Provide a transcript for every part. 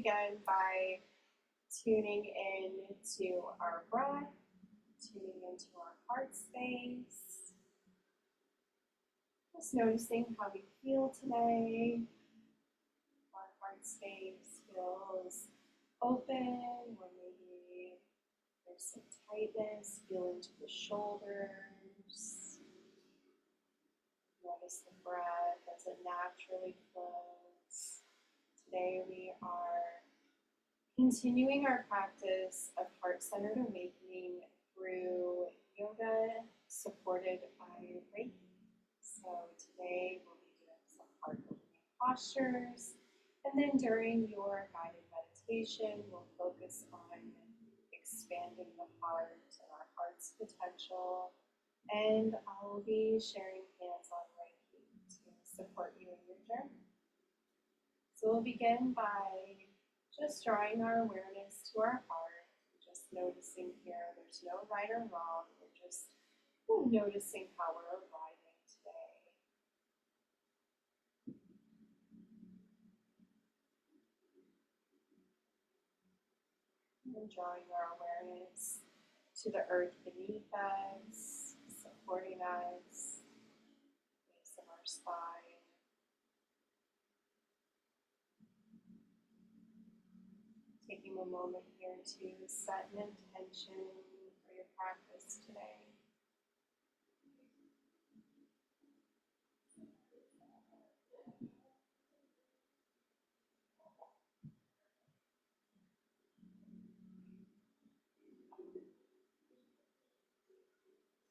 begin by tuning in to our breath, tuning into our heart space. Just noticing how we feel today. Our heart space feels open, or maybe there's some tightness. Feel into the shoulders. Notice the breath as it naturally flows. Today we are continuing our practice of heart-centered awakening through yoga supported by Reiki. So today we'll be doing some heart opening postures, and then during your guided meditation we'll focus on expanding the heart and our heart's potential, and I'll be sharing hands-on Reiki to support you in your journey. So we'll begin by just drawing our awareness to our heart, just noticing here there's no right or wrong, we're just noticing how we're arriving today. And drawing our awareness to the earth beneath us, supporting us, base of our spine. Taking a moment here to set an intention for your practice today.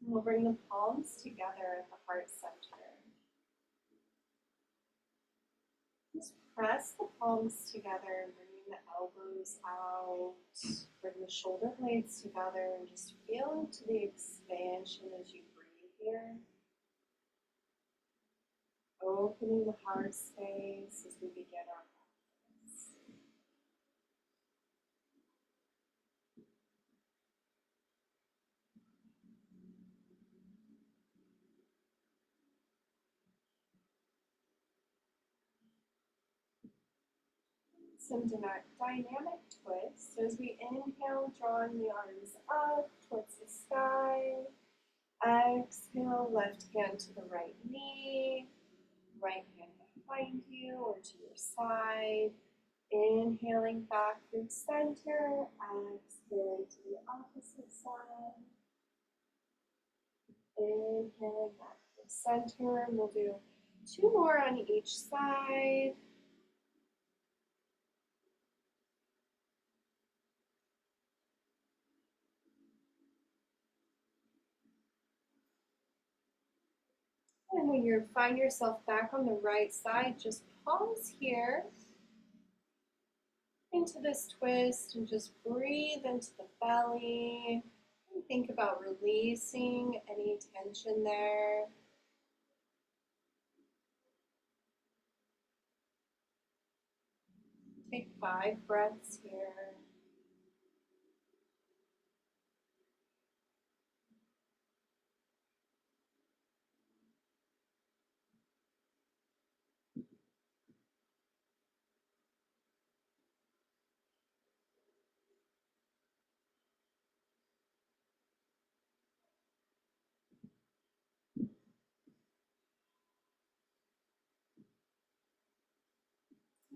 We'll bring the palms together at the heart center. Just press the palms together, bringing the elbows out, bring the shoulder blades together, and just feel into the expansion as you breathe here. Opening the heart space as we begin our practice. Some dynamic twists. So as we inhale, drawing the arms up towards the sky. Exhale, left hand to the right knee, right hand behind you or to your side. Inhaling back through center, exhaling to the opposite side. Inhaling back through center, and we'll do 2 more on each side. And when you find yourself back on the right side, just pause here into this twist and just breathe into the belly. And think about releasing any tension there. Take 5 breaths here.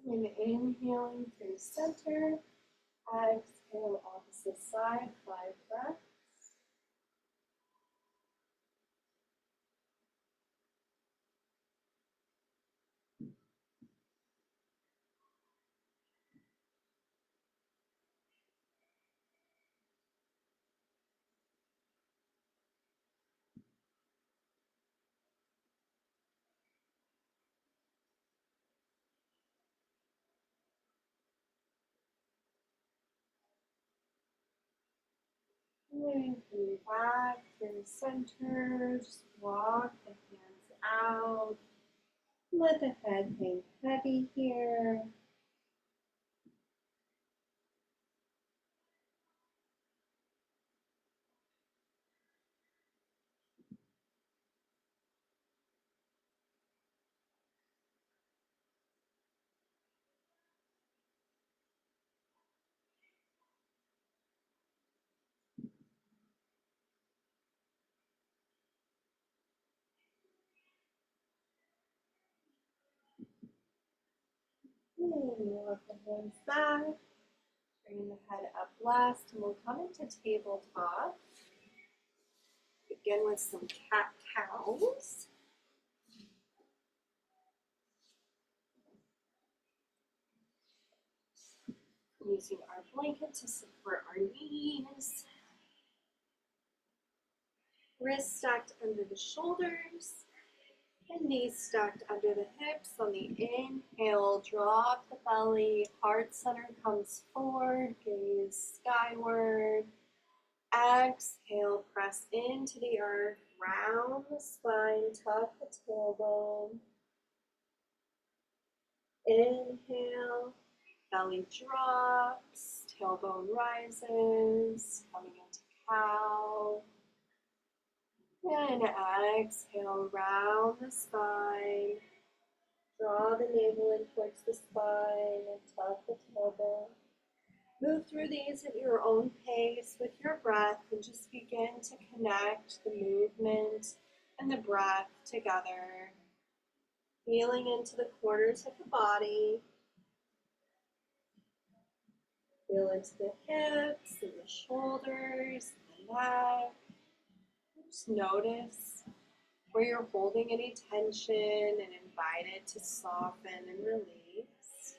And inhaling through center, exhale opposite side, 5 breaths. Moving back through center, just walk the hands out. Let the head hang heavy here. Walk the hands back. Bring the head up last, and we'll come into tabletop. Begin with some cat-cows. Using our blanket to support our knees. Wrists stacked under the shoulders. And knees stacked under the hips. On the inhale, drop the belly. Heart center comes forward. Gaze skyward. Exhale, press into the earth. Round the spine. Tuck the tailbone. Inhale. Belly drops. Tailbone rises. Coming into cow. And exhale, round the spine. Draw the navel in towards the spine and tuck the tailbone. Move through these at your own pace with your breath and just begin to connect the movement and the breath together. Feeling into the corners of the body. Feel into the hips and the shoulders and the neck. Just notice where you're holding any tension and invite it to soften and release.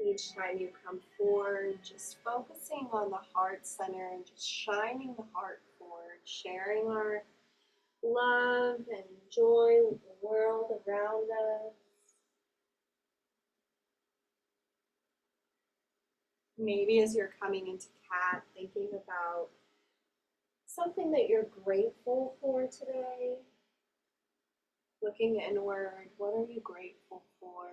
Each time you come forward, just focusing on the heart center and just shining the heart forward, sharing our love and joy with the world around us. Maybe as you're coming into cat, thinking about something that you're grateful for today. Looking inward, what are you grateful for?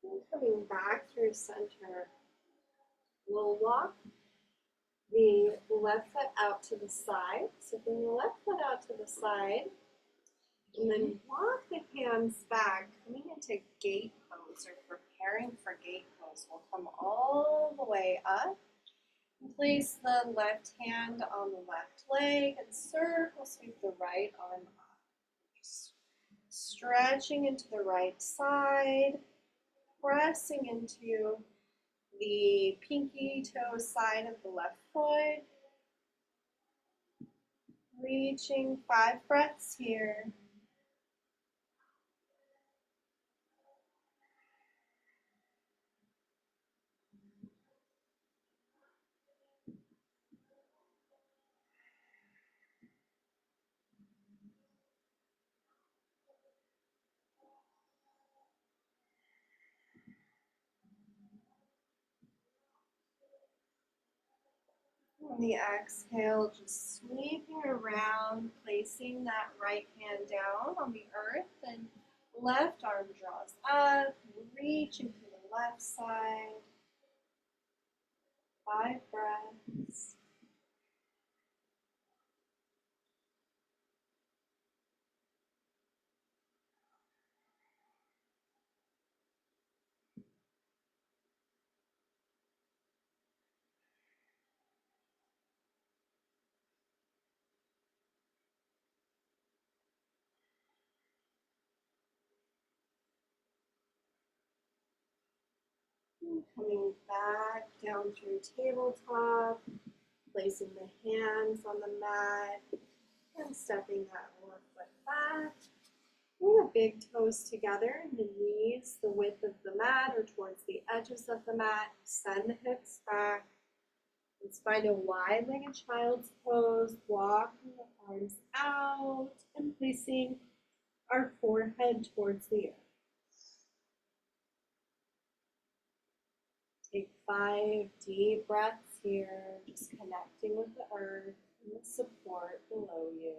And coming back through center, we'll walk the left foot out to the side. So bring the left foot out to the side. And then walk the hands back, coming into gate pose or preparing for gate pose. We'll come all the way up. And place the left hand on the left leg and circle sweep the right arm up. Just stretching into the right side, pressing into the pinky toe side of the left foot. Reaching 5 breaths here. On the exhale, just sweeping around, placing that right hand down on the earth and left arm draws up, reaching to the left side. 5 breaths. And coming back down through tabletop, placing the hands on the mat and stepping that left foot back. Bring the big toes together and the knees the width of the mat or towards the edges of the mat. Send the hips back. Let's find a wide-legged child's pose, walking the arms out and placing our forehead towards the earth. Take 5 deep breaths here, just connecting with the earth. and the support below you.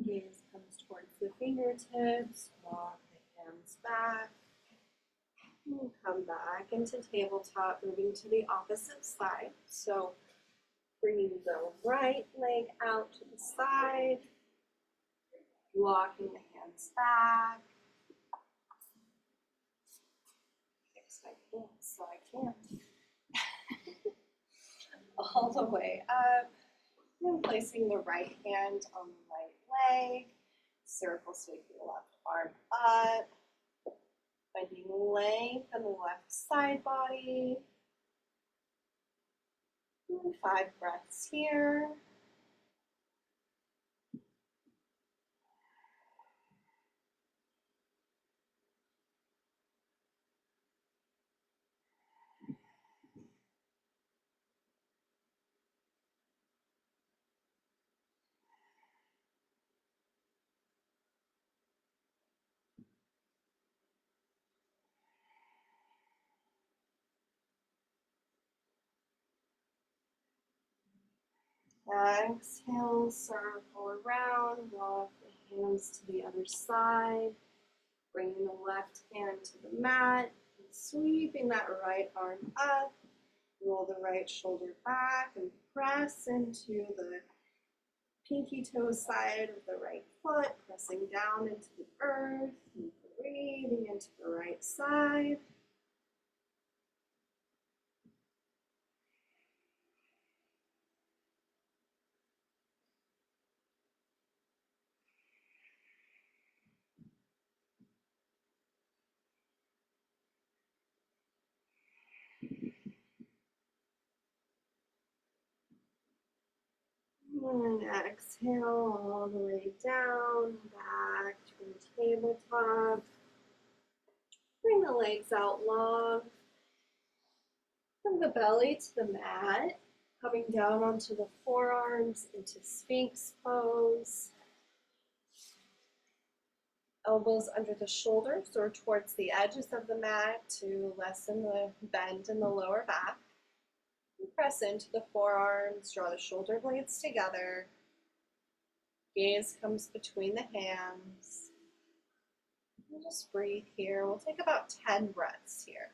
Gaze comes towards the fingertips, walk the hands back, and come back into tabletop, moving to the opposite side. So bringing the right leg out to the side, walking the hands back. Fix my pants so I can't. All the way up, and placing the right hand on the right leg, circle sweeping the left arm up, finding length on the left side body. 5 breaths here. Exhale, circle around, walk the hands to the other side, bringing the left hand to the mat, and sweeping that right arm up, roll the right shoulder back, and press into the pinky toe side of the right foot, pressing down into the earth, and breathing into the right side. And exhale all the way down, back to the tabletop. Bring the legs out long. From the belly to the mat, coming down onto the forearms into Sphinx pose. Elbows under the shoulders or towards the edges of the mat to lessen the bend in the lower back. And press into the forearms, draw the shoulder blades together. Gaze comes between the hands. And just breathe here. We'll take about 10 breaths here.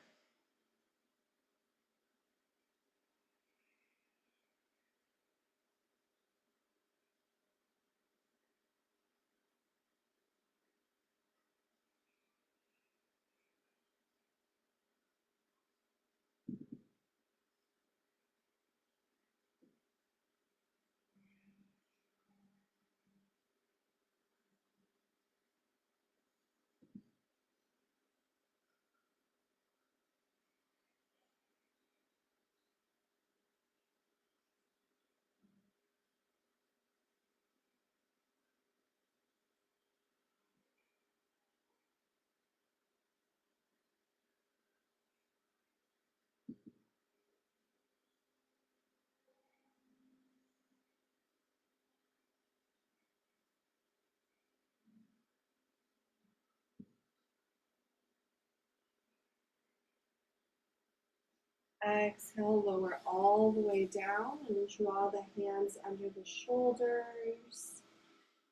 Exhale, lower all the way down and draw the hands under the shoulders.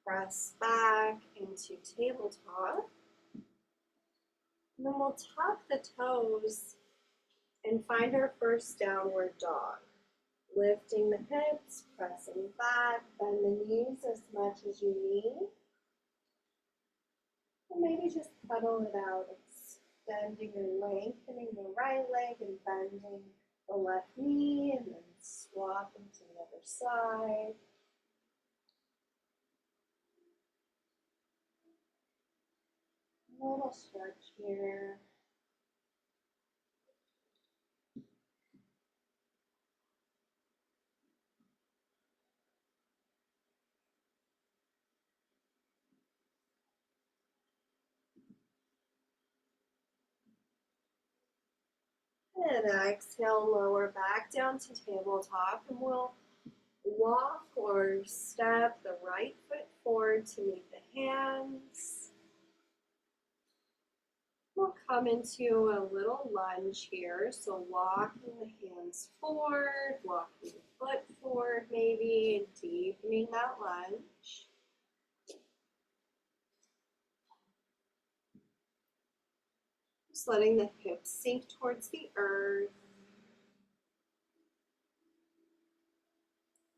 Press back into tabletop. And then we'll tuck the toes and find our first downward dog. Lifting the hips, pressing back, bend the knees as much as you need. And maybe just pedal it out, extending and lengthening the right leg and bending the left knee, and then swapping to the other side. A little stretch here. And exhale, lower back down to tabletop, and we'll walk or step the right foot forward to meet the hands. We'll come into a little lunge here, so walking the hands forward, walking the foot forward maybe, and deepening that lunge. Just letting the hips sink towards the earth.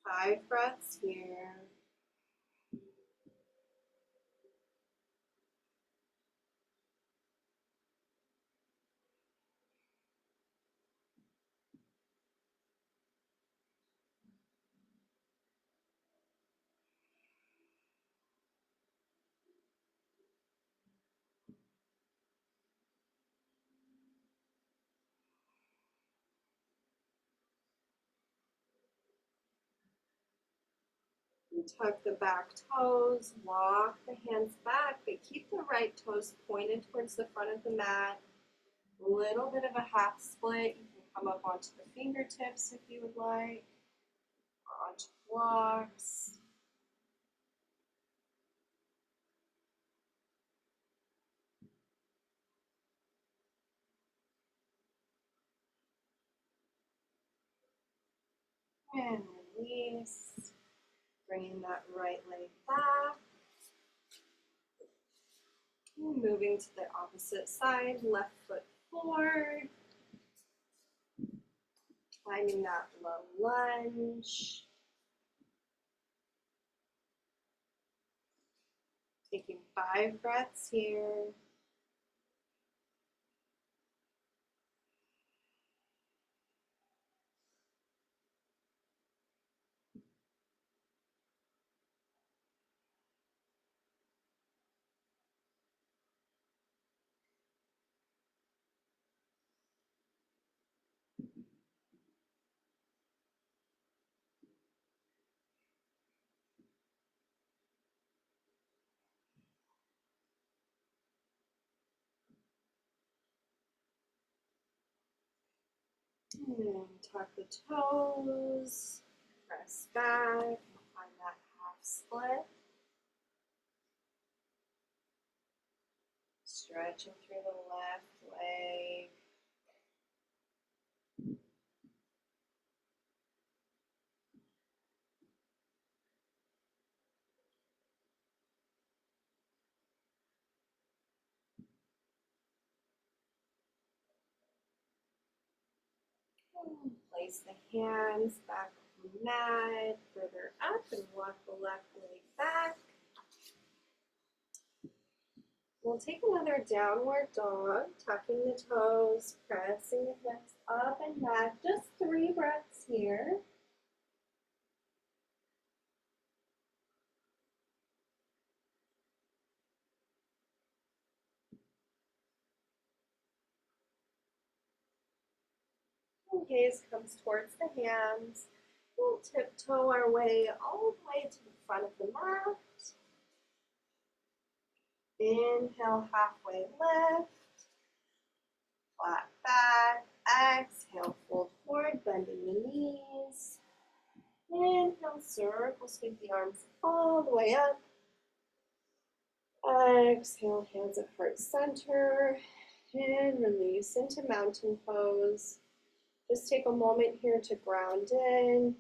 5 breaths here. Tuck the back toes, walk the hands back, but keep the right toes pointed towards the front of the mat. A little bit of a half split. You can come up onto the fingertips if you would like, or onto blocks. And release. Bringing that right leg back. And moving to the opposite side, left foot forward. Finding that low lunge. Taking 5 breaths here. And tuck the toes, press back, and find that half split. Stretching through the left leg. Place the hands back on the mat, further up, and walk the left leg back. We'll take another downward dog, tucking the toes, pressing the hips up and back. Just 3 breaths here. Gaze comes towards the hands. We'll tiptoe our way all the way to the front of the mat. Inhale, halfway lift. Flat back. Exhale, fold forward, bending the knees. Inhale, circle, sweep the arms all the way up. Exhale, hands at heart center. And release into mountain pose. Just take a moment here to ground in.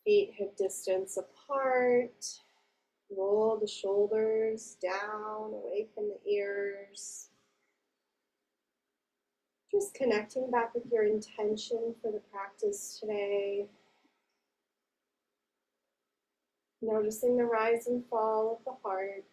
Feet hip distance apart. Roll the shoulders down, away from the ears. Just connecting back with your intention for the practice today. Noticing the rise and fall of the heart.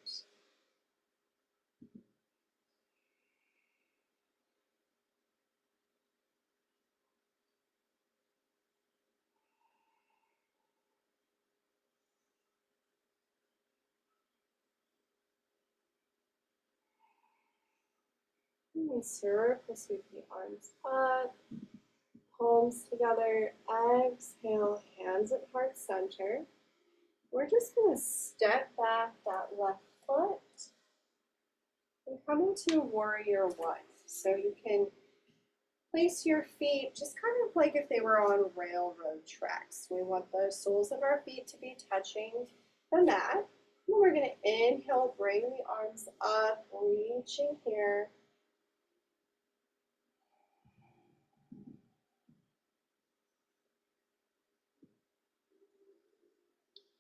And circle, sweep the arms up, palms together. Exhale, hands at heart center. We're just going to step back that left foot and come into warrior one. So you can Place your feet just kind of like if they were on railroad tracks. We want the soles of our feet to be touching the mat. And we're going to inhale, bring the arms up, reaching here.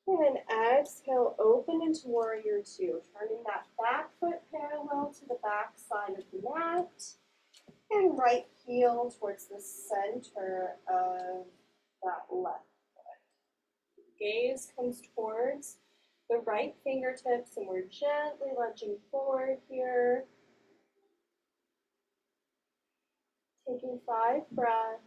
And exhale, open into warrior two, turning that back foot parallel to the back side of the mat. And right heel towards the center of that left foot. Gaze comes towards the right fingertips and we're gently lunging forward here. Taking 5 breaths.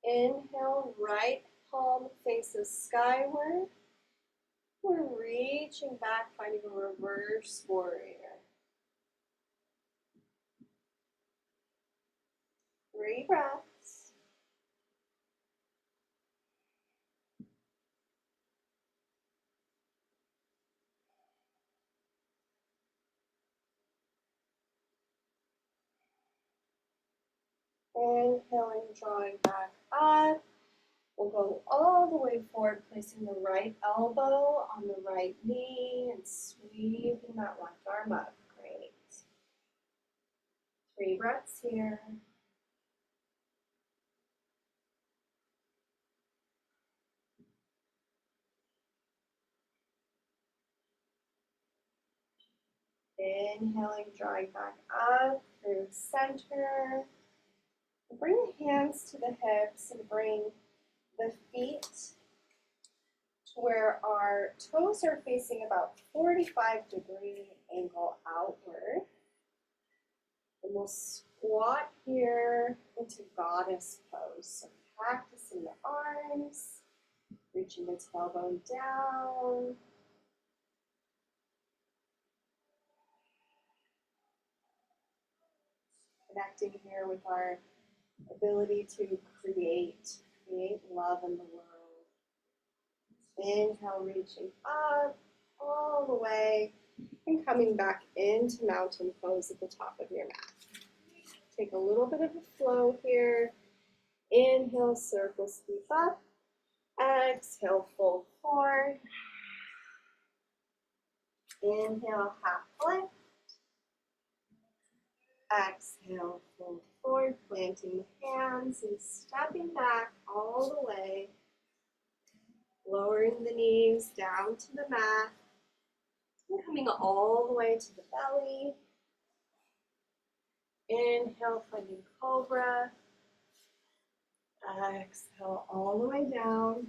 Inhale, right palm faces skyward. We're reaching back, finding a reverse warrior. 3 breaths. Inhaling, drawing back up. We'll go all the way forward, placing the right elbow on the right knee and sweeping that left arm up. Great. 3 breaths here. Inhaling, drawing back up through center. Bring the hands to the hips and bring the feet to where our toes are facing about 45-degree angle outward. And we'll squat here into goddess pose. So practicing the arms, reaching the tailbone down. Connecting here with our ability to create love in the world. Inhale, reaching up all the way and coming back into mountain pose at the top of your mat. Take a little bit of a flow here. Inhale, circle, sweep up. Exhale, fold forward. Inhale, half lift. Exhale, fold forward, planting the hands and stepping back all the way. Lowering the knees down to the mat. And coming all the way to the belly. Inhale, finding cobra. Exhale all the way down.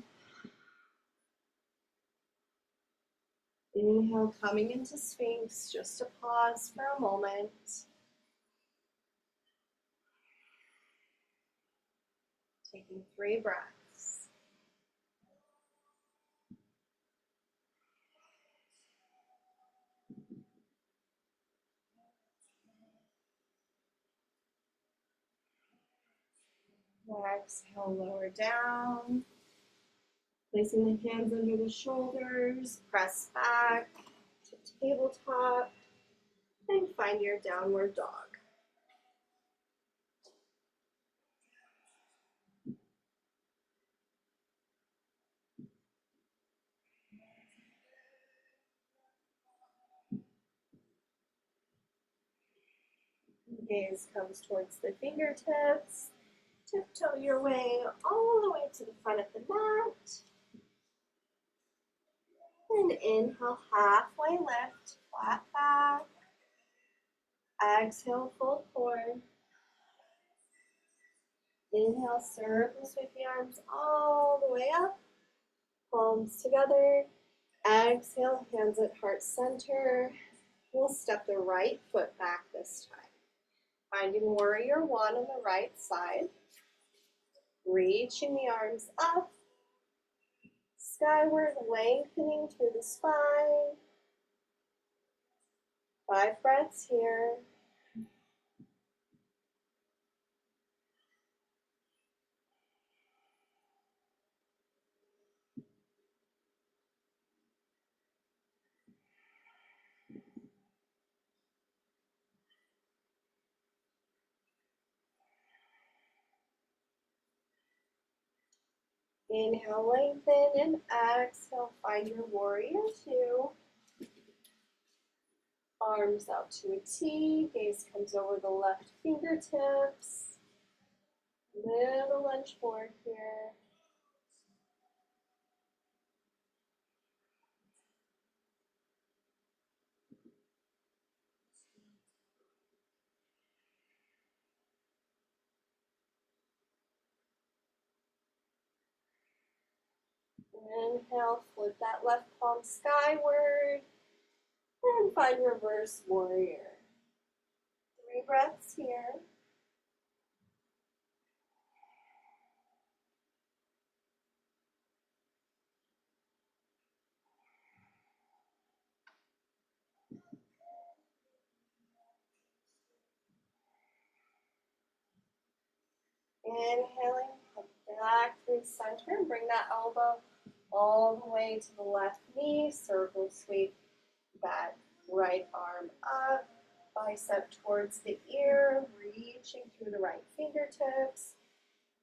Inhale, coming into Sphinx, just a pause for a moment. Taking 3 breaths. Exhale, lower down. Placing the hands under the shoulders, press back to tabletop, and find your downward dog. Gaze comes towards the fingertips. Tiptoe your way all the way to the front of the mat. And inhale, halfway lift, flat back. Exhale, fold forward. Inhale, circle, sweep the arms all the way up. Palms together. Exhale, hands at heart center. We'll step the right foot back this time. Finding warrior one on the right side. Reaching the arms up. Skyward, lengthening through the spine. 5 breaths here. Inhale, lengthen, and exhale, find your warrior 2. Arms out to a T, gaze comes over the left fingertips. Little lunge forward here. Inhale, flip that left palm skyward, and find reverse warrior. 3 breaths here. Inhaling, come back through center, and bring that elbow all the way to the left knee. Circle sweep that right arm up, bicep towards the ear, reaching through the right fingertips,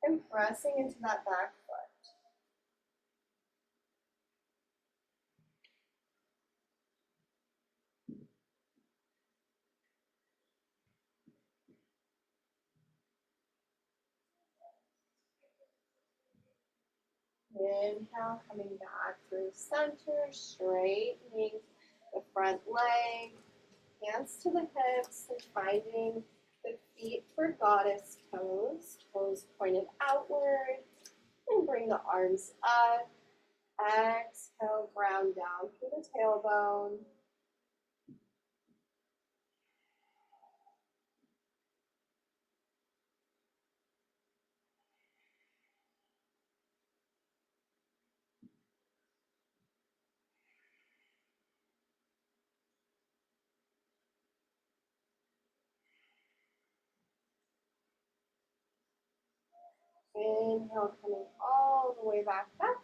and pressing into that back foot. Inhale, coming back through center, straightening the front leg, hands to the hips, and finding the feet for goddess pose. Toes pointed outward, and bring the arms up. Exhale, ground down through the tailbone. Inhale, coming all the way back up,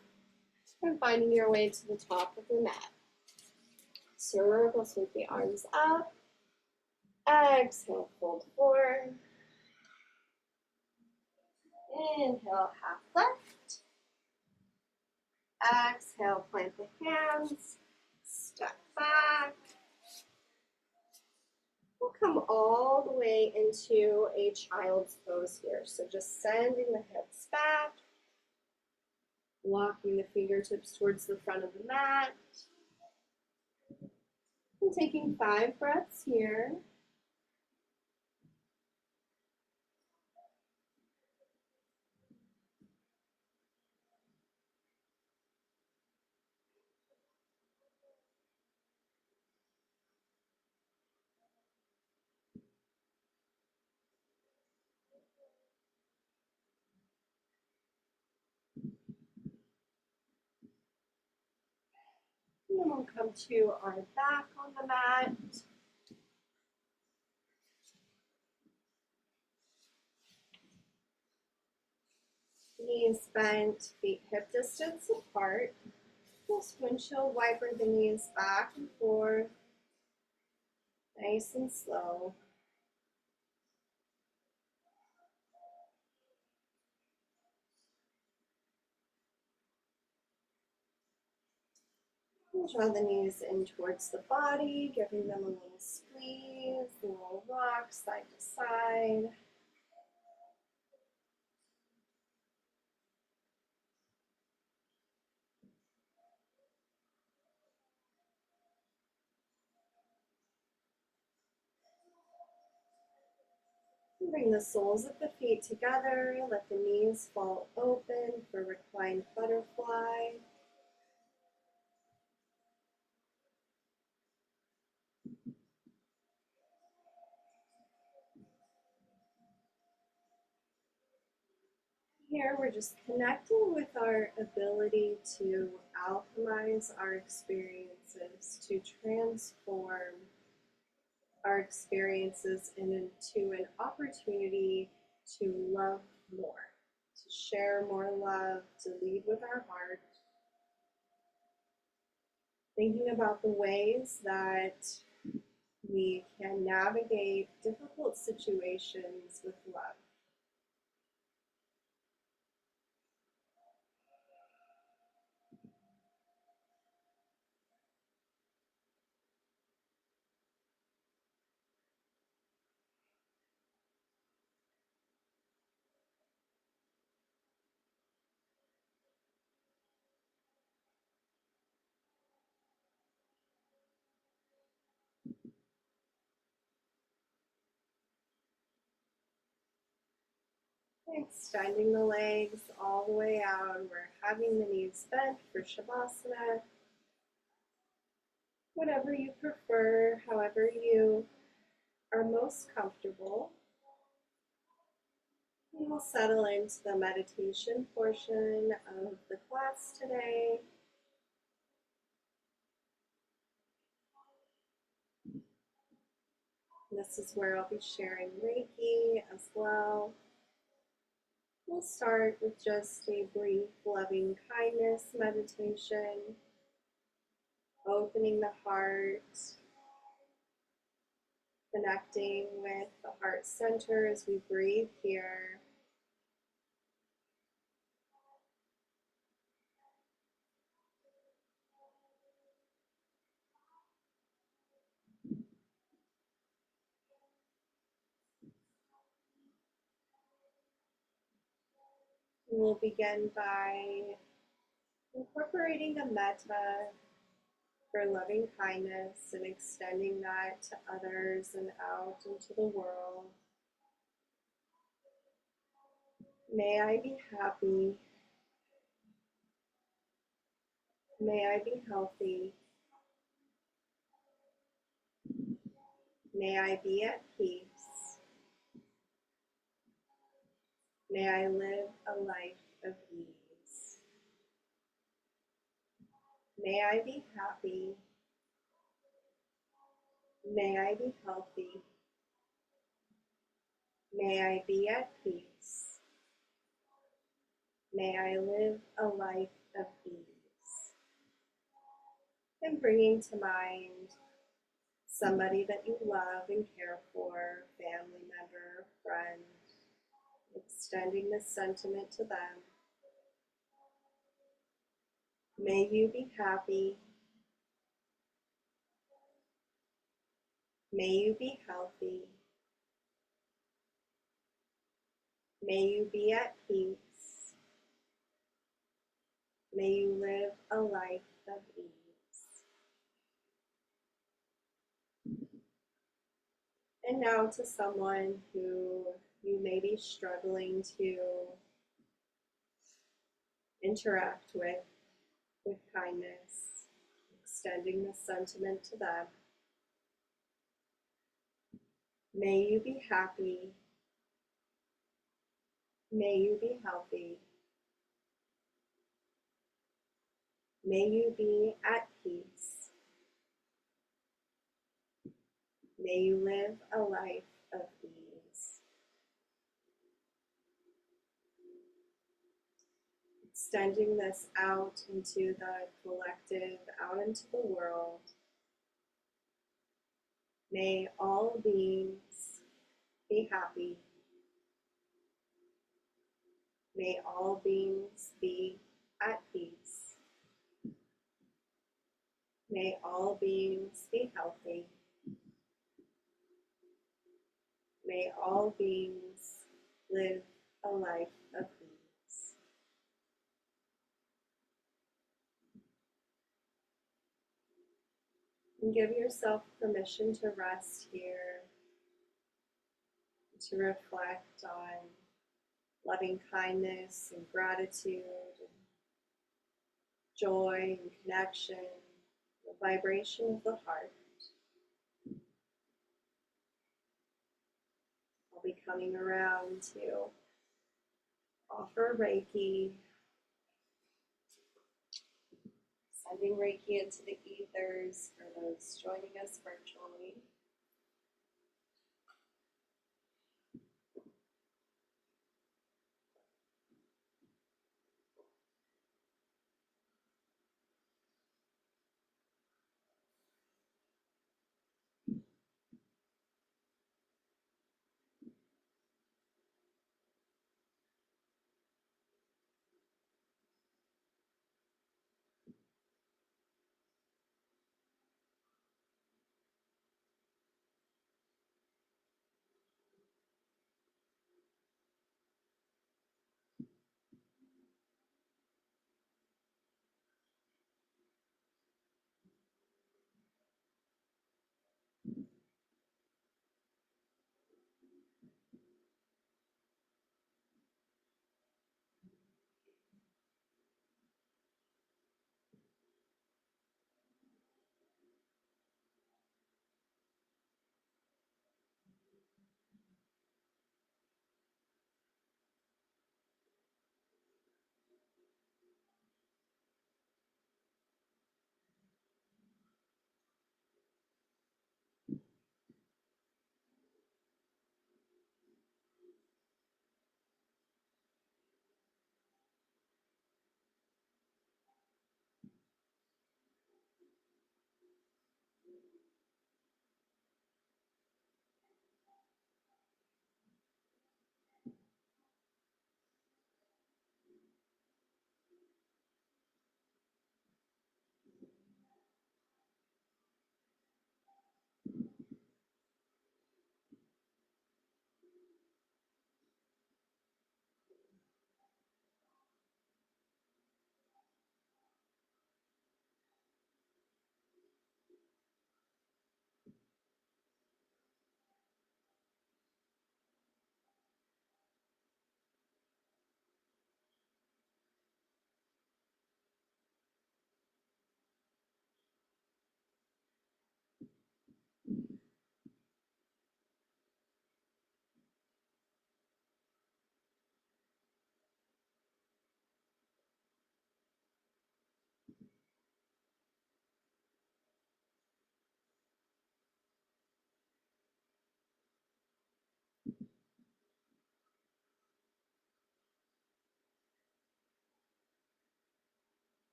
and finding your way to the top of the mat. Circle, sweep the arms up. Exhale, fold forward. Inhale, half lift. Exhale, plant the hands. Step back. We'll come all the way into a child's pose here. So just sending the hips back. Walking the fingertips towards the front of the mat. And taking 5 breaths here. And then we'll come to our back on the mat. Knees bent, feet hip distance apart. Just windshield wiper the knees back and forth. Nice and slow. And draw the knees in towards the body, giving them a little squeeze, a little rock side to side. Bring the soles of the feet together, let the knees fall open for reclined butterfly. Here we're just connecting with our ability to alchemize our experiences, to transform our experiences into an opportunity to love more, to share more love, to lead with our heart. Thinking about the ways that we can navigate difficult situations with love. Extending the legs all the way out. We're having the knees bent for Shavasana. Whatever you prefer, however you are most comfortable. We will settle into the meditation portion of the class today. This is where I'll be sharing Reiki as well. We'll start with just a brief loving kindness meditation, opening the heart, connecting with the heart center as we breathe here. We'll begin by incorporating a metta for loving kindness and extending that to others and out into the world. May I be happy. May I be healthy. May I be at peace. May I live a life of ease. May I be happy. May I be healthy. May I be at peace. May I live a life of ease. And bringing to mind somebody that you love and care for, family member, friend, extending this sentiment to them. May you be happy. May you be healthy. May you be at peace. May you live a life of ease. And now to someone who you may be struggling to interact with kindness, extending the sentiment to them. May you be happy. May you be healthy. May you be at peace. May you live a life of ease. Extending this out into the collective, out into the world. May all beings be happy. May all beings be at peace. May all beings be healthy. May all beings live a life of ease. And give yourself permission to rest here, to reflect on loving kindness and gratitude, and joy and connection, the vibration of the heart. I'll be coming around to offer Reiki, sending Reiki into the ethers for those joining us virtually.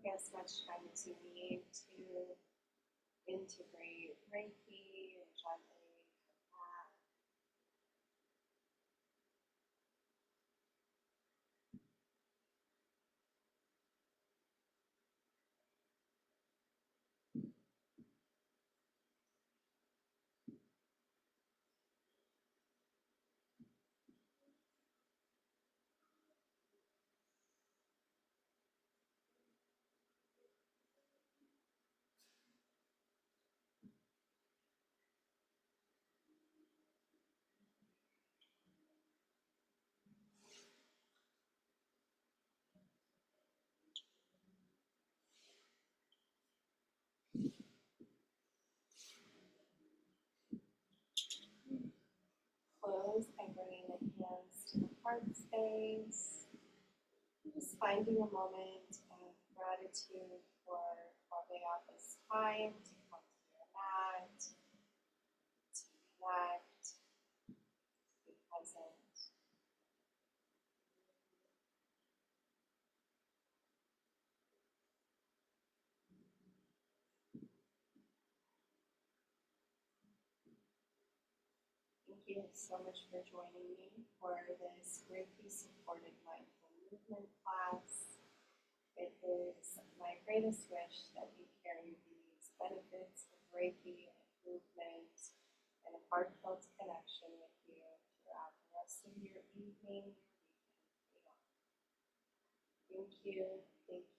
Take as much time as you need to integrate Reiki and gently come back. Close by bringing the hands to the heart space. Just finding a moment of gratitude for carving out this time to come to your mat, to connect, to be present. Thank you so much for joining me for this Reiki-supported mindful movement class. It is my greatest wish that you carry these benefits of Reiki and movement and a heartfelt connection with you throughout the rest of your evening, weekend, beyond. Thank you. Thank you.